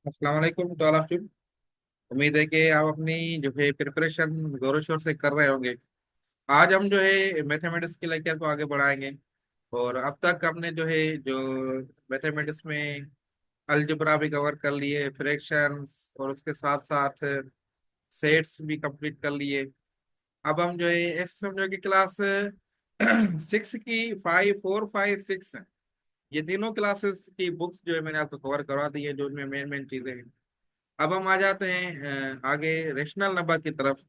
अस्सलाम वालेकुम to all of you. उम्मीद है कि आप अपनी जो है प्रिपरेशन जोरों शोर से कर रहे होंगे। आज हम जो है मैथमेटिक्स के लेक्चर को आगे बढ़ाएंगे। और अब तक हमने जो है जो मैथमेटिक्स में अलजेब्रा भी कवर कर लिए, फ्रैक्शंस और उसके साथ साथ सेट्स भी कंप्लीट कर लिए। अब हम जो है ऐसे समझो कि क्लास सिक्स की फाइव फोर फाइव सिक्स, ये तीनों क्लासेस की बुक्स जो है मैंने आपको कवर करवा दी है, जो इनमें मेन मेन चीजें हैं। अब हम आ जाते हैं आगे रेशनल नंबर की तरफ।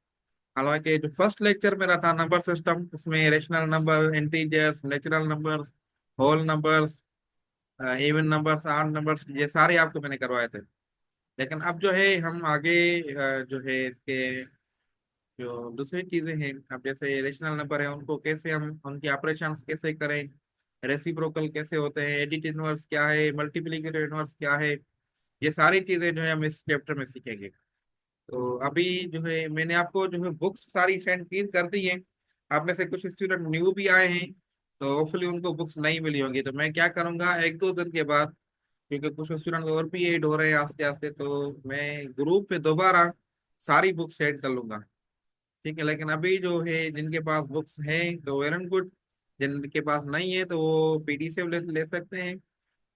हालांकि जो फर्स्ट लेक्चर मेरा था नंबर सिस्टम, उसमें rational number, integers, natural numbers, whole numbers, even numbers, odd numbers, ये सारे आपको मैंने करवाए थे। लेकिन अब जो है हम आगे जो है इसके जो दूसरी चीजें हैं, अब जैसे रेशनल नंबर है उनको कैसे हम उनकी ऑपरेशंस कैसे करें, रेसिप्रोकल कैसे होते हैं, एडिट इनवर्स क्या है, मल्टीप्लिकेटिव इनवर्स क्या है, ये सारी चीजें जो है हम इस चैप्टर में सीखेंगे। तो अभी जो है मैंने आपको जो है बुक्स सारी सेंड की कर दी हैं। आप में से कुछ स्टूडेंट न्यू भी आए हैं, तो होपफुली उनको बुक्स नहीं मिली होंगी। तो मैं क्या करूंगा, एक दो दिन के बाद, क्योंकि कुछ स्टूडेंट और भी ऐड हो रहे हैं आस्ते आस्ते, तो मैं ग्रुप पे दोबारा सारी बुक्स सेंड कर लूंगा। ठीक है, लेकिन अभी जो है जिनके पास बुक्स हैं तो वेल एंड गुड। जिनके पास नहीं है तो वो पीडीएफ ले सकते हैं,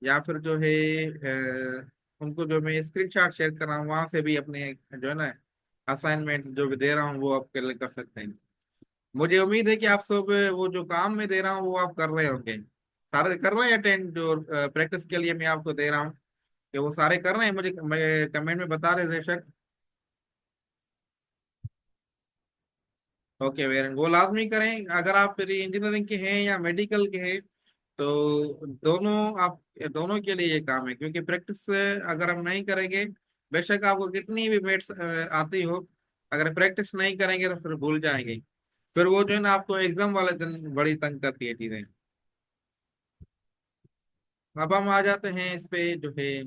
या फिर जो है उनको जो मैं स्क्रीनशॉट शेयर कर रहा हूँ वहां से भी अपने जो है ना असाइनमेंट जो भी दे रहा हूँ वो आप कर सकते हैं। मुझे उम्मीद है कि आप सब वो जो काम मैं दे रहा हूँ वो आप कर रहे होंगे, सारे कर रहे हैं अटेंड, जो प्रैक्टिस के लिए मैं आपको दे रहा हूँ कि वो सारे कर रहे हैं, मुझे कमेंट में बता रहे बेशक। ओके वेरी, वो लाजमी करें। अगर आप फिर इंजीनियरिंग के हैं या मेडिकल के हैं तो दोनों, आप दोनों के लिए ये काम है, क्योंकि प्रैक्टिस अगर हम नहीं करेंगे, बेशक आपको कितनी भी मेथ्स आती हो, अगर प्रैक्टिस नहीं करेंगे तो फिर भूल जाएंगे। फिर वो जो है ना आपको एग्जाम वाले दिन बड़ी तंग करती है चीजें। अब हम आ जाते हैं इस पे जो है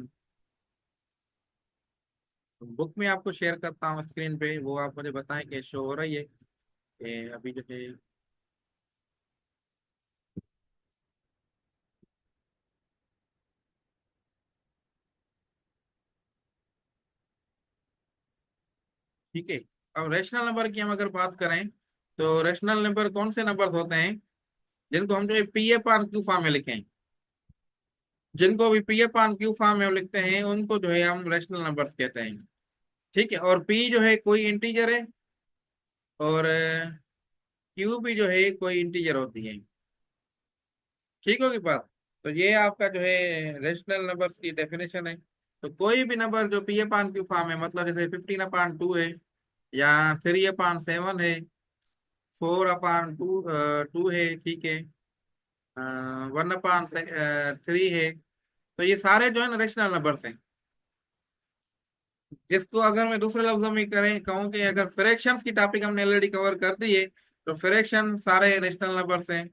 बुक में आपको शेयर करता हूँ स्क्रीन पे, वो आप मुझे बताएं कि शो हो रही है कि अभी जो है। ठीक है। अब रेशनल नंबर की हम अगर बात करें, तो रेशनल नंबर कौन से नंबर होते हैं जिनको हम जो है पी ए पान क्यू फॉर्म में लिखें। जिनको भी पी ए पान क्यू फॉर्म में लिखते हैं उनको जो है हम रेशनल नंबर्स कहते हैं। ठीक है, और पी जो है कोई इंटीजर है, और क्यू भी जो है कोई इंटीजर होती है। ठीक होगी बात। तो ये आपका जो है रेशनल नंबर्स की डेफिनेशन है। तो कोई भी नंबर जो पी अपान क्यू फॉर्म है, मतलब जैसे 15/2 है, या 3/7 है, 4/2 है, ठीक है, 1/3 है, तो ये सारे जो है ना रेशनल नंबर्स हैं। इसको अगर मैं दूसरे लफ्जों में करें कहूँ कि अगर फ्रैक्शंस की टॉपिक हमने ऑलरेडी कवर कर दी है, तो फ्रैक्शन सारे रेशनल नंबर्स हैं।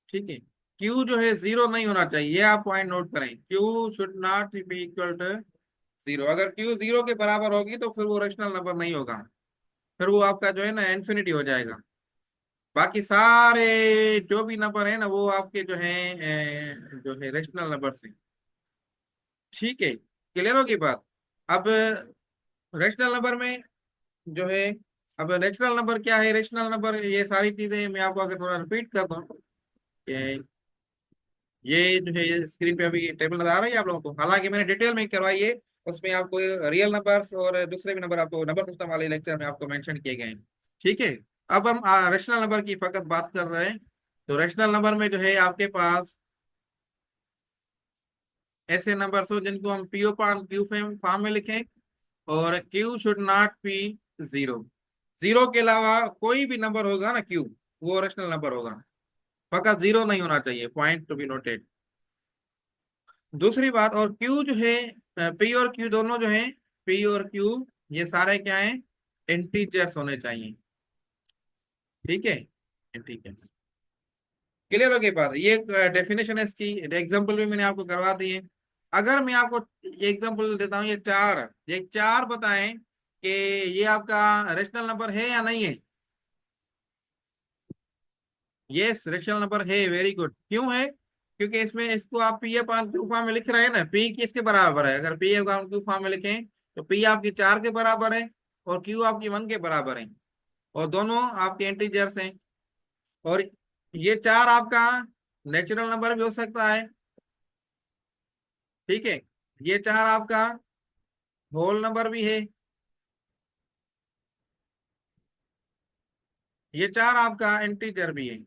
ठीक है। क्यू जो है जीरो नहीं होना चाहिए, ये आप पॉइंट नोट करें, Q should not be equal to zero. अगर क्यू जीरो के बराबर होगी तो फिर वो रेशनल नंबर नहीं होगा, फिर वो आपका जो है ना इन्फिनिटी हो जाएगा। बाकी सारे जो भी नंबर है ना वो आपके जो है जो है रेशनल नंबर से। ठीक है, क्लियर होगी बात। अब रेशनल नंबर में जो है, अब रेशनल नंबर क्या है, रेशनल नंबर ये सारी चीजें मैं आपको अगर थोड़ा रिपीट कर दूं कि ये जो है स्क्रीन पे अभी टेबल नजर आ रही है आप लोगों को, हालांकि मैंने डिटेल में करवाई है। उसमें आपको रियल नंबर्स और दूसरे भी नंबर आपको नंबर सिस्टम वाले लेक्चर में आपको मेंशन किए गए हैं। ठीक है। अब हम रेशनल नंबर की फकत बात कर रहे हैं। तो रेशनल नंबर में जो है आपके पास ऐसे नंबर्स हो जिनको हम पीओ पान क्यू फॉर्म में लिखें, और Q should not B zero. Zero के अलावा कोई भी नंबर होगा ना क्यू, वो रेशनल नंबर होगा। पक्का जीरो नहीं होना चाहिए, पॉइंट टू बी नोटेड। दूसरी बात, और क्यू जो है पी और क्यू दोनों जो है, पी और क्यू ये सारे क्या हैं, इंटीजर्स होने चाहिए। ठीक है, इंटीजर्स। क्लियर हो गई बात। ये डेफिनेशन है इसकी, एग्जांपल भी मैंने आपको करवा दी है। अगर मैं आपको एग्जांपल देता हूँ, ये चार बताएं कि ये आपका रेशनल नंबर है या नहीं है। यस, रेशनल नंबर है, वेरी गुड। क्यों है? क्योंकि इसमें इसको आप पी अपान क्यू फॉर्म में लिख रहे हैं ना, पी किसके बराबर है, अगर पी अपान क्यू फॉर्म में लिखें तो पी आपकी 4 के बराबर है और क्यू आपकी 1 के बराबर है, और दोनों आपके इंटीजर्स हैं। और ये 4 आपका नेचुरल नंबर भी हो सकता है, ठीक है। ये 4 आपका होल नंबर भी है, ये 4 आपका इंटीजर भी है,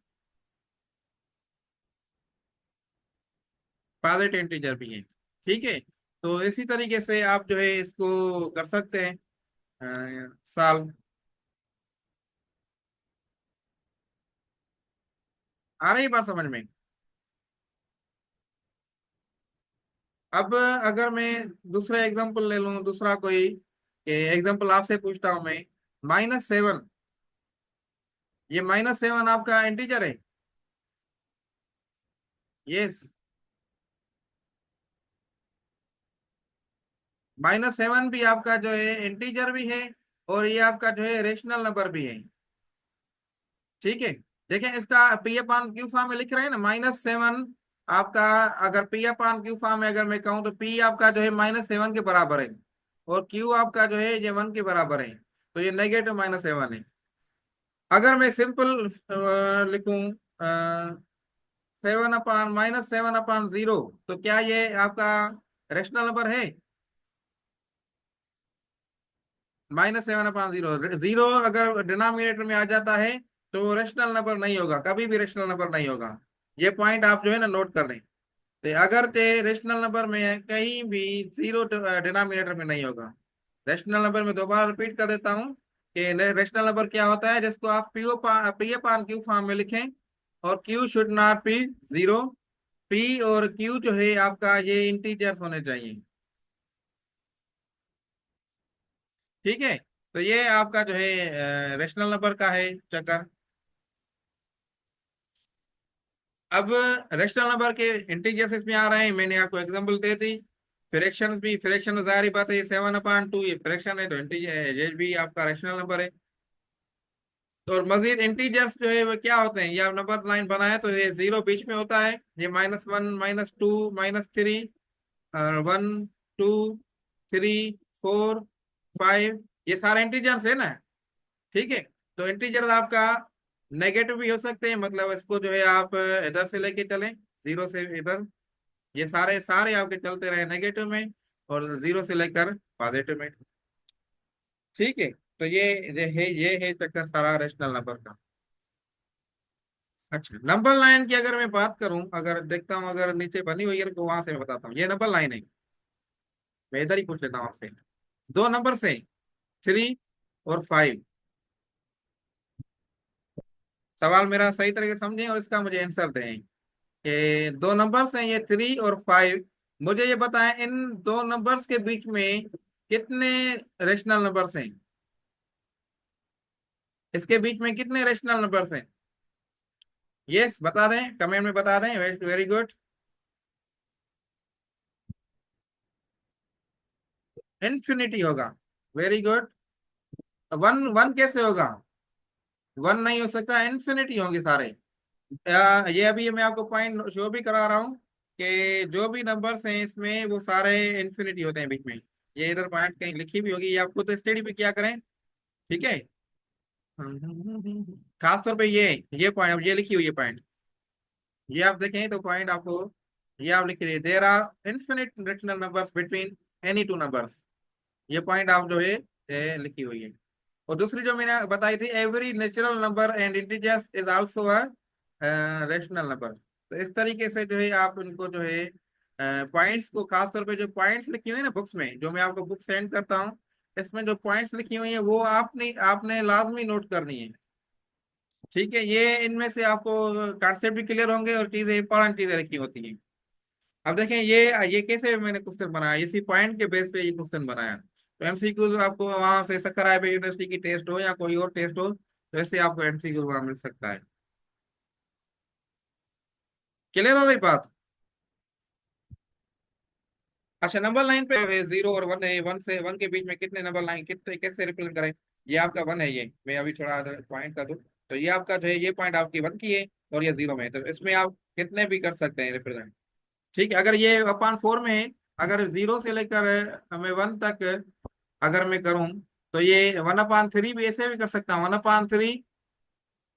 पॉजिटिव इंटीजर भी है, ठीक है। तो इसी तरीके से आप जो है इसको कर सकते हैं सॉल्व। आ रही बात समझ में? अब अगर मैं दूसरा एग्जांपल ले लूं, दूसरा कोई एग्जांपल आपसे पूछता हूं मैं, -7, ये -7 आपका इंटीजर है? यस। -7 भी आपका जो है इंटीजर भी है, और ये आपका जो है रेशनल नंबर भी है, ठीक है। देखें इसका पी अपान क्यू फॉर्म में लिख रहे हैं ना, -7 आपका, अगर पी अपान क्यू फॉर्म में अगर मैं कहूँ तो पी आपका जो है -7 के बराबर है, और क्यू आपका जो है ये 1 के बराबर है, तो ये नेगेटिव -7 है। अगर मैं सिंपल लिखूं 7/-0, तो क्या ये आपका रेशनल नंबर है? -7/0, जीरो अगर डिनोमिनेटर में आ जाता है तो वो रेशनल नंबर नहीं होगा, कभी भी रेशनल नंबर नहीं होगा। ये पॉइंट आप जो है ना नोट कर लें। तो अगर ते रेशनल नंबर में है कहीं भी, जीरो डिनोमिनेटर में नहीं होगा। रेशनल नंबर में दोबारा रिपीट कर देता हूँ कि रेशनल नंबर क्या होता है, जिसको आप पी अपान क्यू फॉर्म में लिखें, और Q should not B zero. P और क्यू जो है आपका ये इंटीजर्स होने चाहिए, ठीक है। तो ये आपका जो है रेशनल नंबर का है चक्कर। अब रेशनल नंबर के इंटीजर्स इसमें आ रहे हैं, मैंने आपको एग्जांपल दे दी। फ्रैक्शंस भी, फ्रैक्शन जाहिर बात है, ये 7/2 ये फ्रैक्शन है, तो इंटीजर ये भी आपका रेशनल नंबर है। तो और मजीद इंटीजर्स जो है वो क्या होते हैं, ये आप नंबर लाइन बनाए तो ये जीरो बीच में होता है, ये -1, -2, -3, 1, 2, 3, 4, 5, ये सारे इंटीजर्स है ना, ठीक है। तो इंटीजर्स आपका नेगेटिव भी हो सकते हैं, मतलब इसको जो है आप इधर से लेके चलें, जीरो से इधर, ये सारे सारे आपके चलते रहे नेगेटिव में, और जीरो से लेकर पॉजिटिव में, ठीक है। तो ये है चक्कर सारा रेशनल नंबर का। अच्छा, नंबर लाइन की अगर मैं बात करूं, अगर देखता हूं अगर नीचे बनी हुई है तो वहां से मैं बताता हूँ, ये नंबर लाइन है। मैं इधर ही पूछ लेता हूँ आपसे, दो नंबर से 3 और 5। सवाल मेरा सही तरीके से समझें और इसका मुझे आंसर दें कि दो नंबर्स हैं ये 3 और 5, मुझे ये बताएं इन दो नंबर्स के बीच में कितने रेशनल नंबर्स हैं, इसके बीच में कितने रेशनल नंबर्स हैं? यस, बता दें, कमेंट में बता दें, वेरी गुड। इन्फिनिटी होगा, वेरी गुड। वन वन कैसे होगा? वन नहीं हो सकता, इन्फिनिटी होंगे सारे। ये अभी मैं आपको पॉइंट शो भी करा रहा हूँ कि जो भी नंबर्स हैं इसमें वो सारे इन्फिनिटी होते हैं बीच में। ये इधर पॉइंट कहीं लिखी भी होगी, ये आप खुद स्टडी भी क्या करें, ठीक है। खास तौर पे ये पॉइंट, अब ये लिखी हुई है पॉइंट, ये आप देखें तो पॉइंट आपको, ये आप लिख रही है, there are infinite rational numbers between any two numbers. ये पॉइंट आप जो है लिखी हुई है। और दूसरी जो मैंने बताई थी, every natural number and integers is also a rational number. तो इस तरीके से जो है आप उनको जो है पॉइंट्स को, खासतौर पे जो पॉइंट्स लिखी हुई है ना बुक्स में, जो मैं आपको बुक सेंड करता हूँ, इसमें जो पॉइंट्स लिखी हुई है वो आपने आपने लाजमी नोट करनी है, ठीक है। ये इनमें से आपको कॉन्सेप्ट भी क्लियर होंगे और चीजें, इंपॉर्टेंट चीजें लिखी होती हैं। अब देखें ये कैसे मैंने क्वेश्चन बनाया, इसी पॉइंट के बेस पे ये क्वेश्चन बनाया। तो एमसीक्यू आपको वहां से सकराई यूनिवर्सिटी की टेस्ट हो या कोई और टेस्ट हो, तो ऐसे आपको एमसीक्यू वहां मिल सकता है। क्लियर हो गई बात? अच्छा, नंबर लाइन पे है 0 और 1 है, 1 से 1 के बीच में कितने नंबर लाइन, कितने कैसे रिप्रेजेंट करें? ये आपका 1 है, ये मैं अभी थोड़ा पॉइंट कर दूं, तो ये आपका जो है ये पॉइंट आपकी 1 की है और ये 0 में है, तो इसमें आप कितने भी कर सकते हैं रिप्रेजेंट। ठीक है, अगर ये अपान फोर में है, अगर जीरो से लेकर मैं वन तक अगर मैं करूं, तो ये वन अपान थ्री भी ऐसे भी कर सकता हूँ, one upon three,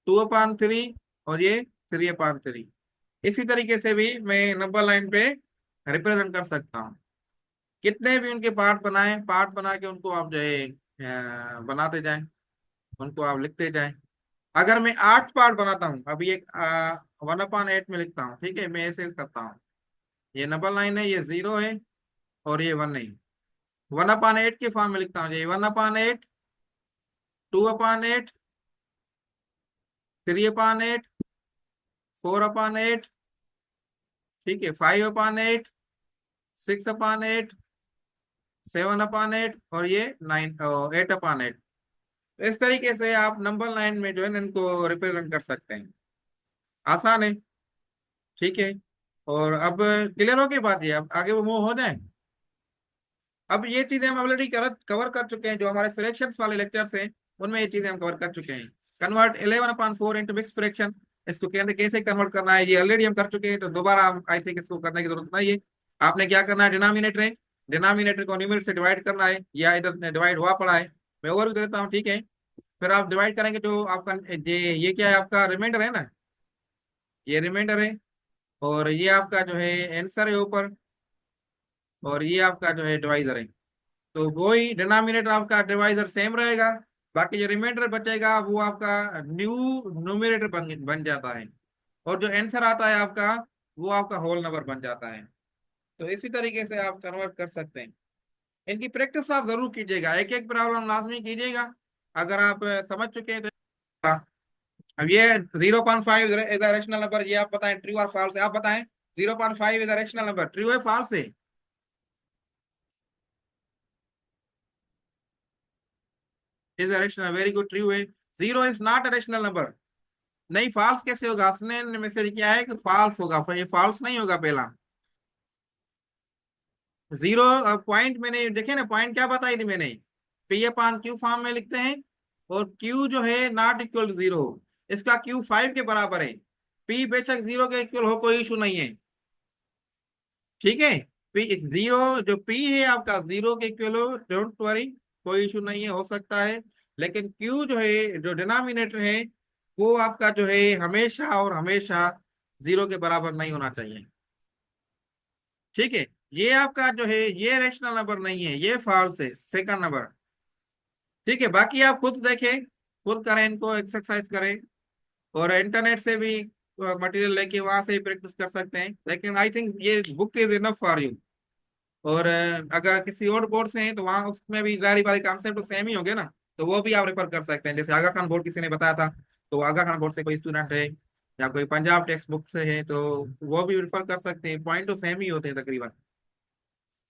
two upon three, और ये थ्री अपान थ्री। इसी तरीके से भी मैं नंबर लाइन पे रिप्रेजेंट कर सकता हूँ। कितने भी उनके पार्ट बनाए, पार्ट बना के उनको आप जो है बनाते जाएं, उनको आप लिखते जाएं। अगर मैं आठ पार्ट बनाता हूँ, अभी एक वन अपान एट में लिखता हूँ, ठीक है, मैं ऐसे करता हूँ। ये नंबर लाइन है, ये जीरो है, और ये वन है। वन अपान एट के फॉर्म में लिखता हूँ, ये one upon eight, two upon eight, three upon eight, four upon eight, ठीक है, five upon eight, six upon eight, seven upon eight, और ये नाइन, एट अपान एट। इस तरीके से आप नंबर लाइन में जो है ना इनको रिप्रेजेंट कर सकते हैं। आसान है। ठीक है, और अब क्लियर हो गई बात, ये अब आगे वो मूव हो जाए। अब ये चीजें हम ऑलरेडी कवर कर चुके हैं, जो हमारे फ्रैक्शंस वाले लेक्चर्स हैं उनमें ये चीजें हम कवर कर चुके हैं। कन्वर्ट 11/4 इंटू मिक्स फ्रैक्शन, इसको कहते कैसे कन्वर्ट करना है, ये ऑलरेडी हम कर चुके हैं, तो दोबारा हम आई थिंक इसको करने की जरूरत नहीं है। आपने क्या करना है, डिनोमिनेटर है, डिनोमिनेटर को न्यूमरेटर से डिवाइड करना है, या इधर डिवाइड हुआ पड़ा है, मैं ओवर देता हूँ, ठीक है। फिर आप डिवाइड करेंगे, जो आपका ये क्या है, आपका रिमाइंडर है ना, ये रिमाइंडर है, और ये आपका जो है आंसर है ऊपर, और ये आपका जो है डिवाइजर है। तो वही डिनोमिनेटर आपका डिवाइजर सेम रहेगा, बाकी जो रिमाइंडर बचेगा वो आपका न्यू न्यूमरेटर बन जाता है, और जो आंसर आता है आपका, वो आपका होल नंबर बन जाता है। तो इसी तरीके से आप कन्वर्ट कर सकते हैं। इनकी प्रैक्टिस आप जरूर कीजिएगा, एक एक प्रॉब्लम लाजमी कीजिएगा। अगर आप समझ चुके हैं तो अब ये 0.5 इज अ रैशनल नंबर, ये आप बताएं ट्रू और फॉल्स है, आप बताएं। 0.5 is a rational number, true है फॉल्स है? Is a rational, very good, true है। Zero is not a rational number, नहीं फॉल्स कैसे होगा, उसने में से क्या है कि फॉल्स होगा, फिर ये फॉल्स नहीं होगा पहला। जीरो पॉइंट मैंने देखे ना, पॉइंट क्या बताई थी मैंने, पी अपान क्यू फॉर्म में लिखते हैं, और क्यू जो है नॉट इक्वल जीरो, इसका क्यू फाइव के बराबर है। पी बेशक जीरो के इक्वल हो, कोई इशू नहीं है, ठीक है। पी जीरो, जो पी है आपका जीरो के इक्वल हो, डोंट वरी, कोई इशू नहीं है, हो सकता है। लेकिन क्यू जो है, जो डिनोमिनेटर है, वो आपका जो है हमेशा और हमेशा जीरो के बराबर नहीं होना चाहिए, ठीक है। ये आपका जो है ये रैशनल नंबर नहीं है, ये फॉल्स है, सेकंड नंबर, ठीक है। बाकी आप खुद देखें, खुद करें, इनको एक्सरसाइज करें, और इंटरनेट से भी मटेरियल लेके वहां से ही प्रैक्टिस कर सकते हैं, लेकिन आई थिंक ये book is enough for you. और अगर किसी और बोर्ड से हैं तो वहाँ उसमें भी जारी वाले कॉन्सेप्ट तो सेम ही होंगे ना, तो वो भी आप रेफर कर सकते हैं। जैसे आगा खान बोर्ड किसी ने बताया था, तो आगा खान बोर्ड से कोई स्टूडेंट है, या कोई पंजाब टेक्स्ट बुक से है, तो वो भी रेफर कर सकते हैं, पॉइंट तो सेम ही होते हैं तकरीबन।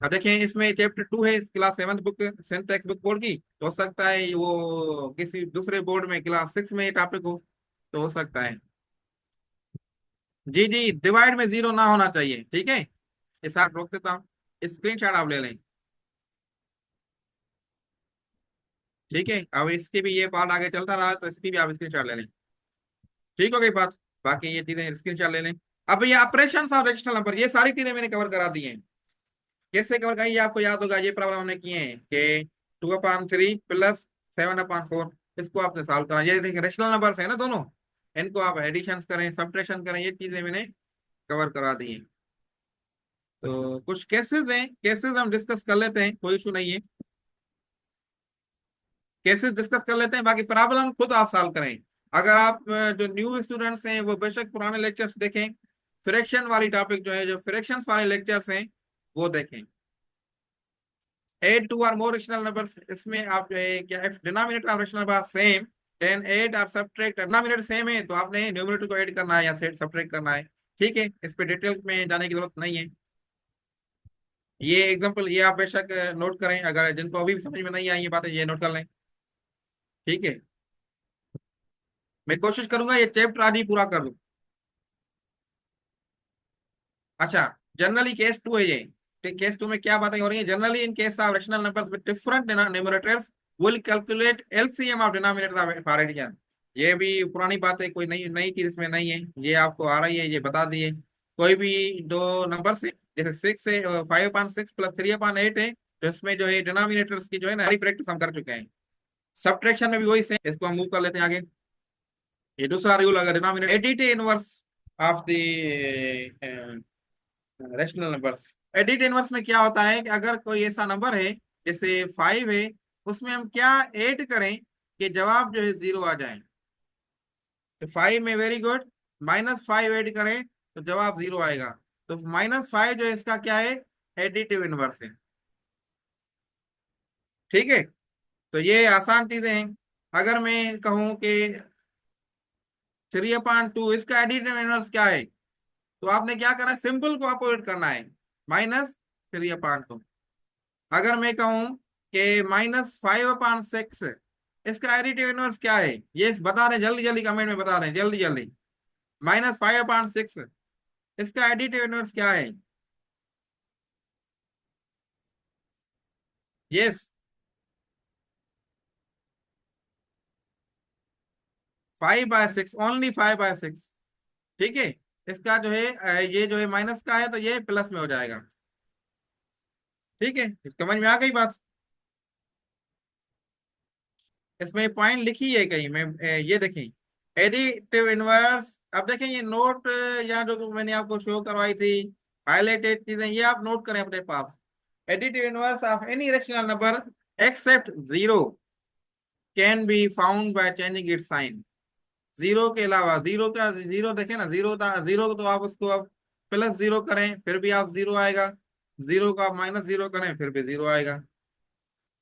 अब देखें, इसमें चैप्टर टू है, इस class seventh book, seventh text book board की, तो हो सकता है वो किसी दूसरे बोर्ड में क्लास सिक्स में टॉपिक हो, तो हो सकता है। जी जी, डिवाइड में जीरो ना होना चाहिए, ठीक है। इस साथ रोक देता हूँ, स्क्रीन शॉट आप ले लें, ठीक है। अब इसकी भी ये पार्ट आगे चलता रहा, तो इसकी भी आप स्क्रीन शॉट ले लें, ठीक हो गई बात। बाकी ये चीजें स्क्रीन शॉट ले लें। अब ये ऑपरेशन ऑफ रैशनल नंबर, ये सारी चीजें मैंने कवर करा दी हैं। कैसे कवर करें, ये आपको याद होगा, ये प्रॉब्लम हमने किए हैं कि 2/3 प्लस 7/4, इसको आपने सॉल्व करना। ये देखिए रैशनल नंबर्स है ना दोनों, इनको आप एडिशन करें, सब्ट्रैक्शन करें, ये चीजें मैंने कवर करा दी हैं। तो कुछ केसेस हैं, केसेस हम डिस्कस कर लेते हैं, कोई इशू नहीं है, केसेस डिस्कस कर लेते हैं, बाकी प्रॉब्लम खुद आप सॉल्व करें। अगर आप जो न्यू स्टूडेंट्स हैं वो बेशक पुराने लेक्चर्स देखें, फ्रैक्शन वाली टॉपिक जो है, जो फ्रैक्शंस वाले लेक्चर्स हैं वो देखें। Add two or more rational numbers, इसमें आप जो है क्या, if denominator of rational number same, then add और सब्ट्रैक्ट, डिनोमिनेटर सेम है तो आपने न्यूमरेटर को ऐड करना है या सब्ट्रैक्ट करना है, ठीक है। इस पे डिटेल में जाने की जरूरत नहीं है। ये एग्जांपल ये आप बेशक नोट करें, अगर जिनको अभी भी समझ में नहीं आई ये बातें, ये नोट कर लें, ठीक है। मैं कोशिश करूंगा ये चैप्टर आज ही पूरा कर लूं। अच्छा, जनरली केस टू है ये, केस टू में क्या बातें हो रही है, generally in case of rational numbers with different numerators will calculate LCM of denominators of addition. ये भी पुरानी बात है, कोई नई नई चीज इसमें नहीं है, ये आपको आ रही है, ये बता दिए। कोई भी दो नंबर से, जैसे 6 है, 5/6 प्लस 3/8 है, तो इसमें जो है डिनोमिनेटर्स की जो है ना सारी प्रैक्टिस हम कर चुके हैं। सब्ट्रैक्शन में भी वही सेम, इसको हम मूव कर लेते हैं आगे। ये दूसरा रूल, अगर denominator edit inverse of the rational numbers. Edit inverse में क्या होता है कि अगर कोई ऐसा नंबर है जैसे 5 है, उसमें हम क्या ऐड करें कि जवाब जो है 0 आ जाए। तो 5 में, वेरी गुड, -5 ऐड करें तो जवाब 0 आएगा। तो -5 जो है इसका क्या है, एडिटिव इनवर्स है। ठीक है, तो ये आसान चीजें हैं। अगर मैं कहूं कि 3/2 इसका एडिटिव इनवर्स क्या है, तो आपने क्या करना है, सिंपल को अपोजिट करना है, -3/2। अगर मैं कहूं कि -5/6 इसका एडिटिव इनवर्स क्या है, ये बता रहे जल्दी जल्दी, कमेंट में बता रहे जल्दी जल्दी। -5/6 इसका एडिटिव इनवर्स क्या है? Yes, 5/6, only 5/6। ठीक है, इसका जो है ये जो है माइनस का है, तो ये प्लस में हो जाएगा। ठीक है, समझ में आ गई बात? इसमें पॉइंट लिखी है कहीं में, ये देखें, एडिटिव इनवर्स। अब देखें ये नोट, या जो मैंने आपको शो करवाई थी हाईलाइटेड चीजें, ये आप नोट करें अपने पास। Additive inverse of any rational number except 0 can be found by changing its sign. Zero के अलावा, जीरो का, जीरो देखें ना, जीरो था, जीरो तो आप उसको अब +0 करें फिर भी आप 0 आएगा। जीरो को आप -0 करें फिर भी 0 आएगा।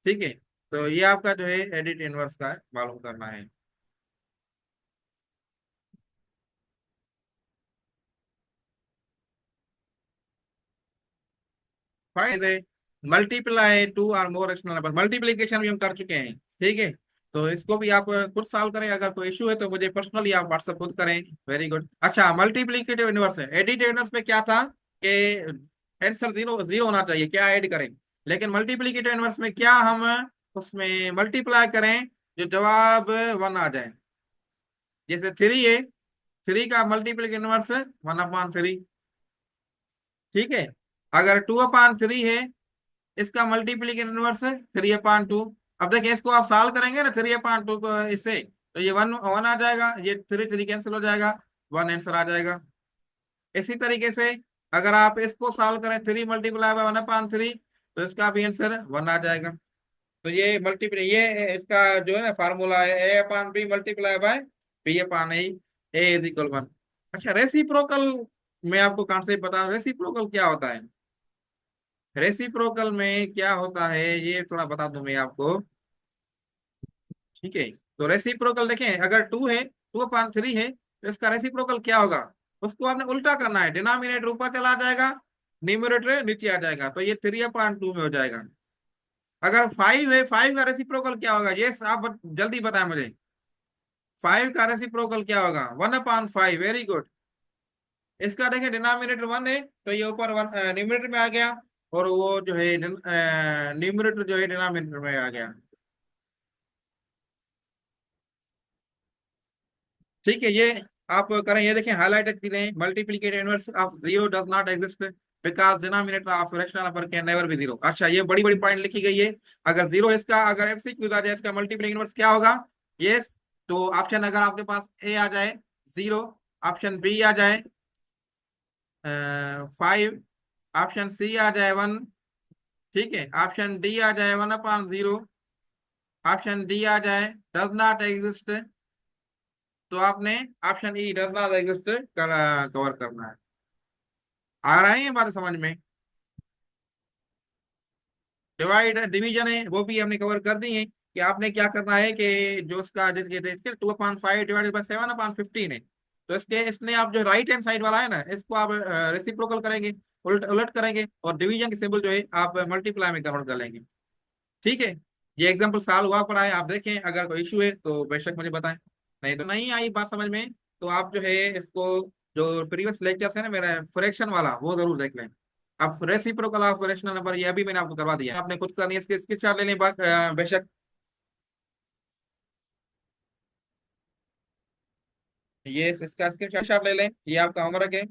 ठीक है, तो ये आपका जो है एडिट इनवर्स का है, मालूम करना है। फाइव है, मल्टीप्लाई टू और मोर रेशनल नंबर, मल्टीप्लीकेशन भी हम कर चुके हैं। ठीक है, तो इसको भी आप खुद सॉल्व करें, अगर कोई इशू है तो मुझे पर्सनली आप व्हाट्सएप खुद करें। Very good. अच्छा, मल्टीप्लीकेटिव इनवर्स है, एडिटिव इनवर्स में क्या था कि आंसर 0 0 होना चाहिए, क्या ऐड करें। लेकिन मल्टीप्लीकेटिव इनवर्स में क्या, हम उसमें मल्टीप्लाई करें जो जवाब 1 आ जाए। जैसे 3 है, 3 का मल्टीप्लीकेटिव इनवर्स 1/3। ठीक है, अगर 2/3 है, इसका मल्टीप्लीकेशन इनवर्स है 3/2। अब देखिए, इसको आप सॉल्व करेंगे ना 3/2 को इससे, तो ये 1 1 आ जाएगा, ये 3 3 कैंसिल हो जाएगा, 1 आंसर आ जाएगा। इसी तरीके से अगर आप इसको सॉल्व करें 3 × 1/3, तो इसका भी आंसर 1 आ जाएगा। तो ये मल्टीप्लाई, ये इसका जो है ना फार्मूला है, A/B multiply by B/A, A = 1। अच्छा, रेसिप्रोकल मैं आपको कॉन्सेप्ट बता, रेसिप्रोकल क्या होता है। रेसिप्रोकल में क्या होता है ये थोड़ा बता दूं मैं आपको। ठीक है, तो रेसिप्रोकल देखें, अगर 2 है, 2/3 है, तो इसका रेसिप्रोकल क्या होगा, उसको आपने उल्टा करना है, डिनोमिनेटर ऊपर चला जाएगा, न्यूमरेटर नीचे आ जाएगा, तो ये 3/2 में हो जाएगा। अगर 5 है, 5 का रेसिप्रोकल क्या होगा, ये आप जल्दी बताएं मुझे। 5 का रेसिप्रोकल क्या होगा, 1/5। Very good. इसका देखें डिनोमिनेटर 1 है, तो ये ऊपर 1 न्यूमरेटर में आ गया, और वो जो है न्यूमरेटर जो है डिनोमिनेटर में आ गया। ठीक है, ये आप करें, ये देखें हाईलाइटेड चीजें, multiplicative inverse of 0 does not exist because denominator of rational number can never be 0। अच्छा, ये बड़ी बड़ी पॉइंट लिखी गई है। अगर 0 इसका, अगर एमसीक्यू आ जाए इसका मल्टीप्लिकेटिव इनवर्स क्या होगा। यस, तो ऑप्शन अगर आपके पास ए आ जाए 0, ऑप्शन बी आ जाए 5, ऑप्शन सी आ जाए 1, ठीक है, ऑप्शन डी आ जाए 1/0, ऑप्शन डी आ जाए डज नॉट एग्जिस्ट, तो आपने option E does not exist cover करना है। आ रहा है ये बात समझ में? डिवाइड डिवीजन है वो भी हमने कवर कर दी है, कि आपने क्या करना है कि जो उसका 2/5 ÷ 7/15 है, तो इसके इसने आप जो राइट हैंड साइड वाला है ना, इसको आप रेसिप्रोकल करेंगे, उलट उलट करेंगे, और डिवीजन के सिंबल जो है आप मल्टीप्लाई में कन्वर्ट कर लेंगे। ठीक है, ये एग्जाम्पल सॉल्व हुआ पड़ा है, आप देखें, अगर कोई इशू है तो बेशक मुझे बताएं। नहीं तो नहीं आई बात समझ में, तो आप जो है इसको, जो प्रीवियस लेक्चर्स है ना मेरा फ्रैक्शन वाला, वो जरूर देख लें। अब रेसिप्रोकल ऑफ फ्रैक्शनल नंबर ये अभी मैंने आपको करवा दिया, आपने खुद करनी है, इसके स्क्रीनशॉट ले लें बेशक। ये इसका स्क्रीनशॉट ले लें, ये आपका होमवर्क है।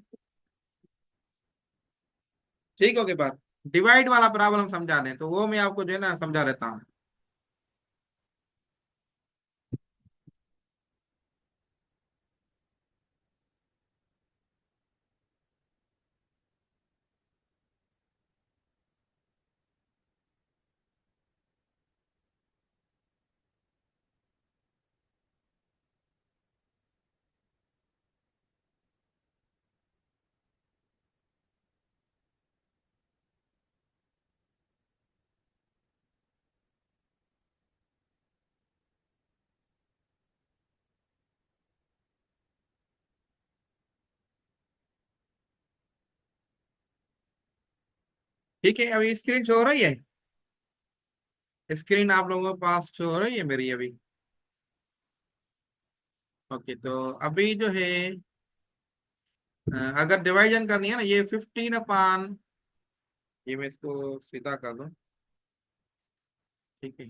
ठीक हो गई बात। डिवाइड वाला प्रॉब्लम समझा दें तो वो मैं आपको जो है ना समझा देता हूँ। ठीक है, अभी स्क्रीन शो हो रही है। स्क्रीन आप लोगों के पास शो हो रही है मेरी अभी। ओके, तो अभी जो है अगर डिवाइजन करनी है ना, ये 15 अपान, ये मैं इसको सीधा कर दूं। ठीक है,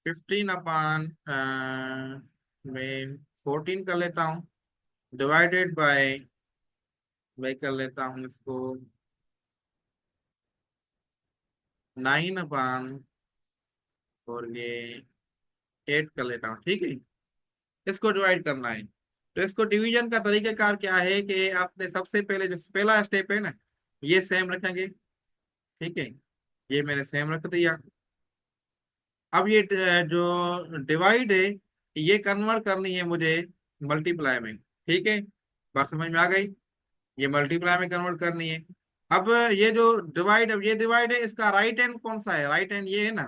15 अपान मैं 14 कर लेता हूँ, डिवाइडेड बाय, मैं कर लेता हूँ इसको 9 अपान, और ये 8 कर लेता हूँ। ठीक है, इसको डिवाइड करना है। तो इसको डिवीजन का तरीकाकार क्या है कि आपने सबसे पहले जो पहला स्टेप है ना, ये सेम रखेंगे। ठीक है, ये मैंने सेम रख दिया। अब ये जो डिवाइड है, ये कन्वर्ट करनी है मुझे मल्टीप्लाई में। ठीक है, बात समझ में आ गई। ये मल्टीप्लाई में कन्वर्ट करनी है। अब ये जो डिवाइड, अब ये डिवाइड है, इसका राइट हैंड कौन सा है? राइट हैंड ये है ना,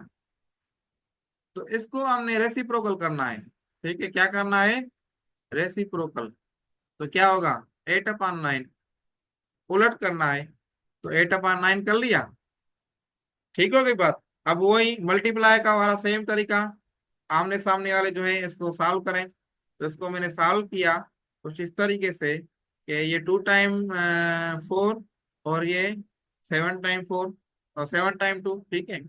तो इसको हमने रेसिप्रोकल करना है। ठीक है, क्या करना है? रेसिप्रोकल। तो क्या होगा? 8 अपान 9, उलट करना है। तो 8 अपान 9 कर लिया। ठीक हो गई बात। अब वही मल्टीप्लाई का हमारा सेम तरीका, आमने सामने वाले जो है इसको सॉल्व करें। तो इसको मैंने सॉल्व किया कुछ इस तरीके से कि ये 2 टाइम 4, और ये 7 टाइम 4, और 7 टाइम 2। ठीक है,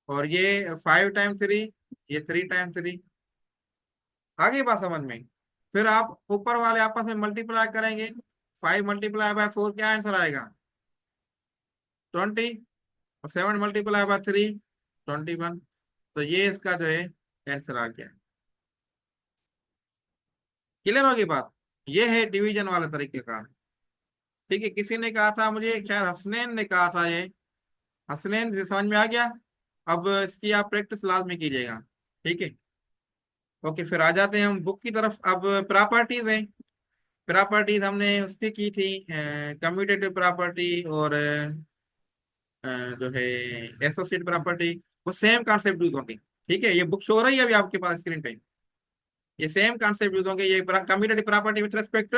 और ये 5 टाइम 3, ये 3 टाइम 3। आगे बात समझ में। फिर आप ऊपर वाले आपस में मल्टीप्लाई करेंगे। 5 मल्टीप्लाई बाय 4 क्या आंसर आएगा? 20। और 7 मल्टीप्लाई बाय 3, 21। तो ये इसका जो है आंसर आ गया। क्लियर होगी बात। ये है डिवीजन वाले तरीके का। ठीक है, किसी ने कहा था मुझे, शायद हसनैन ने कहा था ये। हसनैन से समझ में आ गया। अब इसकी आप प्रैक्टिस लाजमी कीजिएगा। ठीक है। ओके, फिर आ जाते हैं हम बुक की तरफ। अब प्रॉपर्टीज हैं। प्रॉपर्टीज हमने उसकी की थी, कम्यूटेटिव प्रॉपर्टी और जो है एसोसिएट प्रॉपर्टी। वो सेम कॉन्सेप्ट यूज होंगे। ठीक है, ये बुक शो हो रही है अभी आपके पास स्क्रीन पे। ये सेम कॉन्सेप्ट यूज होंगे। ये commutative property with respect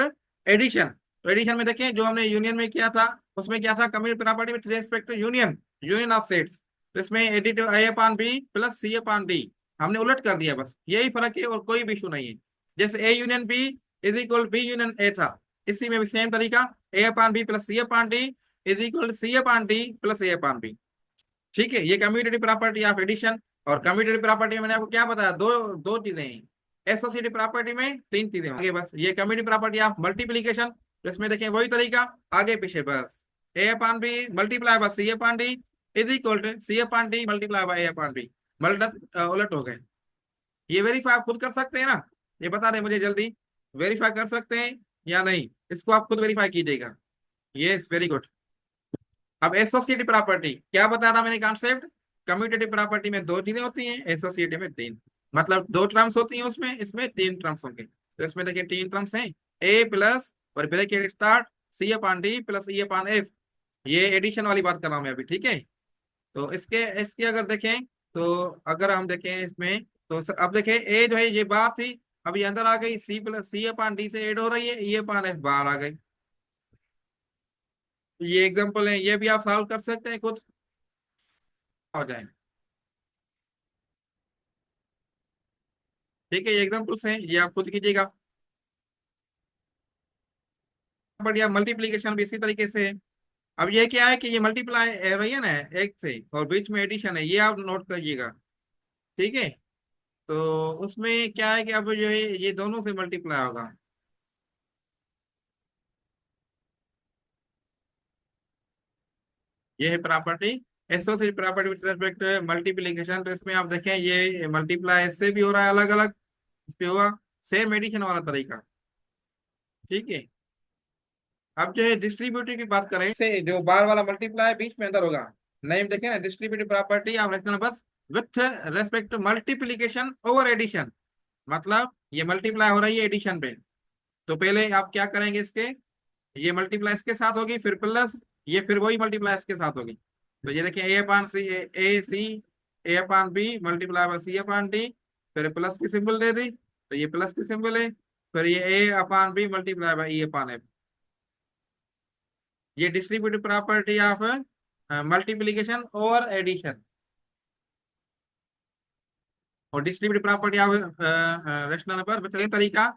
addition. तो एडिशन में देखें, जो हमने यूनियन में किया था, उसमें क्या था? Commutative property with respect union, union of sets. तो इसमें एडिटिव ए upon B plus C upon D, हमने उलट कर दिया। बस यही फर्क है, और कोई भी इशू नहीं है। जैसे A union B is equal B union A था, इसी में भी सेम तरीका, A upon B plus C upon D is equal C upon D plus A upon B. ठीक है, ये कम्यूटेटिव प्रॉपर्टी ऑफ एडिशन। और कम्यूटेटिव प्रॉपर्टी में मैंने आपको क्या बताया? दो दो चीजें हैं। एसोसिएटिव प्रॉपर्टी में 3 चीजें होंगी बस। ये कम्यूटेटिव प्रॉपर्टी ऑफ मल्टीप्लीकेशन, तो इसमें देखें वही तरीका, आगे पीछे बस। A upon B multiply by C upon D is equal to C upon D multiply by A upon B. उलट हो गए। ये वेरीफाई आप खुद कर सकते हैं ना? ये बता दें मुझे जल्दी, वेरीफाई कर सकते हैं या नहीं? इसको आप खुद वेरीफाई कीजिएगा। Yes, very good. अब एसोसिएटिव प्रॉपर्टी क्या बताया था मैंने कॉन्सेप्ट? कम्यूटेटिव प्रॉपर्टी में 2 चीजें होती हैं, एसोसिएटिव में 3। मतलब 2 टर्म्स होती हैं उसमें, इसमें 3 टर्म्स होंगे। तो इसमें देखिए 3 टर्म्स हैं। ए प्लस, और ब्रैकेट स्टार्ट, सी अपान डी प्लस ई अपान एफ। ये एडिशन वाली बात कर रहा हूं मैं अभी। ठीक है, तो इसके इसकी अगर देखें, तो अगर हम देखें इसमें, तो अब देखें ए जो है ये बात थी, अब ये अंदर आ गई। C plus C upon D से एड हो रही है, ई अपान एफ बाहर आ गई। ये एग्जांपल है, ये भी आप सॉल्व कर सकते हैं खुद, हो जाए। ठीक है, ये एग्जाम्पल्स हैं, ये आप खुद कीजिएगा। बढ़िया, मल्टीप्लीकेशन भी इसी तरीके से है। अब ये क्या है कि ये मल्टीप्लाई रही है ना एक से, और बीच में एडिशन है, ये आप नोट करिएगा। ठीक है, तो उसमें क्या है कि अब जो है ये दोनों से मल्टीप्लाई होगा। ये है property, associate property with respect multiplication. तो इसमें आप देखें ये मल्टीप्लाई इससे भी हो रहा है अलग अलग, इस पे हुआ सेम एडिशन वाला तरीका। ठीक है। अब जो है डिस्ट्रीब्यूटिव की बात करें, से जो बार वाला मल्टीप्लाई बीच में अंदर होगा। नेम देखें ना, distributive property of rational numbers with respect to multiplication over addition. मतलब ये मल्टीप्लाई हो रही है एडिशन पे, तो पहले आप क्या करेंगे, इसके ये मल्टीप्लाई इसके साथ होगी, फिर प्लस ये फिर वही मल्टीप्लाई इसके साथ होगी। तो ये देखिए A upon C, A C, A upon B multiply by C upon D, फिर प्लस की सिंबल दे दी तो ये प्लस की सिंबल है। फिर ये A upon B multiply by E upon F. ये डिस्ट्रीब्यूटिव प्रॉपर्टी ऑफ मल्टीप्लीकेशन और एडिशन। और distributive property of rational number बचा तरीका,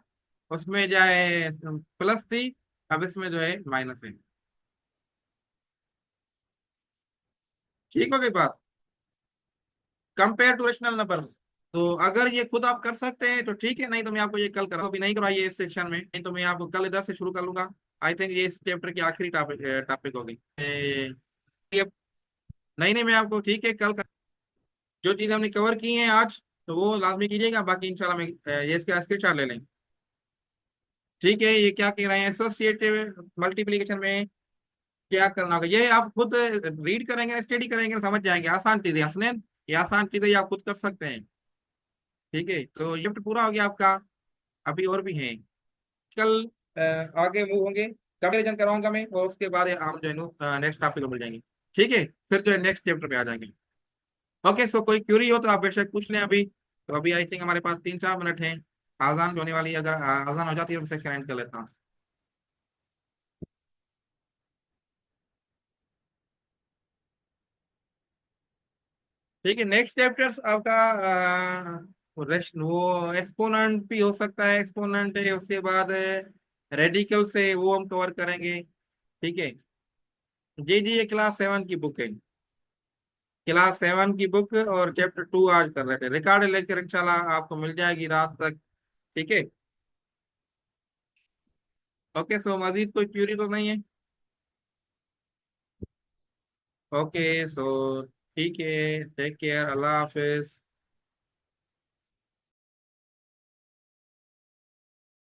उसमें जाए प्लस थी, अब इसमें जो है माइनस है। ठीक हो गई बात। कंपेयर टू रेशनल नंबर्स, तो अगर ये खुद आप कर सकते हैं तो ठीक है, नहीं तो मैं आपको ये कल करा, अभी नहीं करवाइए इस सेक्शन में, नहीं तो मैं आपको कल इधर से शुरू कर लूंगा। आई थिंक ये इस चैप्टर की आखिरी टॉपिक टॉपिक होगी ये। नहीं नहीं, मैं आपको ठीक है कल जो चीज़ हमने कवर की है आज, तो वो लाजमी कीजिएगा, बाकी इंशाल्लाह मैं ये इसका स्क्रीनशॉट ले लेंगे। ठीक है। ये क्या कह रहे हैं, एसोसिएटिव मल्टीप्लिकेशन में क्या करना होगा ये आप खुद रीड करेंगे, स्टडी करेंगे, समझ जाएंगे। आसान चीजें हसनैन, ये आसान चीजें ये आप खुद कर सकते हैं। ठीक है, तो ये पूरा हो गया आपका। अभी और भी हैं, कल आगे मूव होंगे, कंपेरिजन कराऊंगा मैं, और उसके बाद हम जो है नेक्स्ट टॉपिक में मिल जाएंगे। ठीक है, फिर जो है नेक्स्ट चैप्टर पे आ जाएंगे। ओके, सो कोई क्यूरी हो तो आप बेशक पूछ लें अभी। तो अभी आई थिंक हमारे पास 3-4 मिनट हैं, आजान भी होने वाली है, अगर आजान हो जाती है तो सेशन एंड कर लेता हूँ। ठीक है, नेक्स्ट चैप्टर्स आपका वो एक्सपोनेंट भी हो सकता है, एक्सपोनेंट है, उसके बाद रेडिकल से वो हम कवर करेंगे। ठीक है। जी जी, ये क्लास 7 की बुक है, क्लास 7 की बुक, और चैप्टर 2 आज कर रहे थे। रिकॉर्ड लेक्चर इंशाल्लाह आपको मिल जाएगी रात तक। ठीक है। ओके, सो मजीद कोई क्यूरी तो नहीं है। ओके, सो ठीक है, टेक केयर, अल्लाह हाफिज।